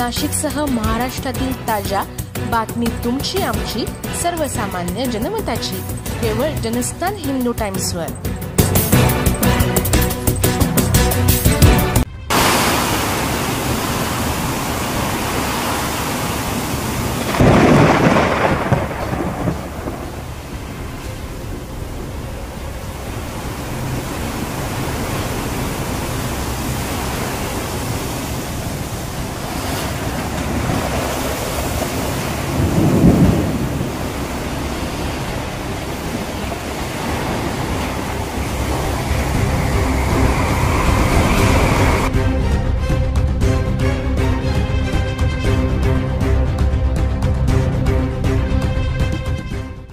नाशिकसह महाराष्ट्रातील ताज्या बातमी तुमची आमची सर्वसामान्य जनमताची केवळ जनस्थान हिंदू टाइम्सवर।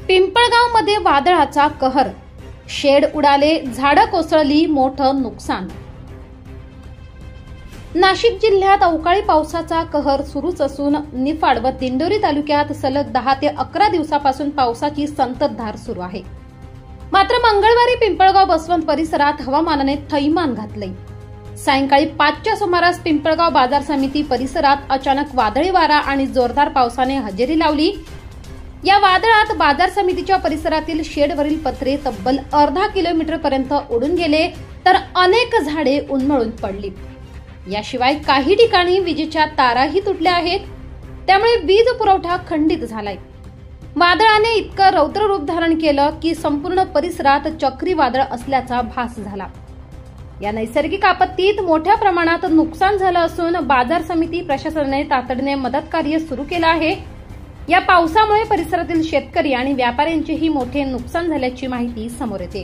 पिंपळगावमध्ये वादळाचा कहर, शेड उडाले, झाडं कोसळली, मोठं नुकसान। नाशिक जिल्ह्यात अवकाळी पावसाचा कहर सुरूच असून निफाड व दिंडोरी तालुक्यात सलग 10 ते 11 दिवसापासून पावसाची संततधार सुरू आहे। मात्र मंगळवारी पिंपळगाव बसवंत परिसरात हवामानाने थैमान घातले। सायंकाळी 5च्या सुमारास पिंपळगाव बाजार समिती परिसरात अचानक वादळी वारा आणि जोरदार पावसाने हजेरी लावली। या वादळात बाजार समितीच्या परिसरातील शेडवरील पत्रे तब्बल अर्धा किलोमीटर पर्यंत उडून गेले, तर अनेक झाडे उन्मळून पडली। याशिवाय काही ठिकाणी विजेच्या ताराही तुटल्या आहेत, त्यामुळे वीज पुरवठा खंडित झालाय। वादळाने इतकं रौद्र रूप धारण केलं की संपूर्ण परिसरात चक्रीवादळ असल्याचा भास झाला। या नैसर्गिक आपत्तीत मोठ्या प्रमाणात नुकसान झालं असून बाजार समिती प्रशासनाने तातडीने मदत कार्य सुरू केलं आहे। या पावसामुळे परिसरातील शेतकरी आणि व्यापाऱ्यांचेही मोठे नुकसान झाल्याची माहिती समोर येते।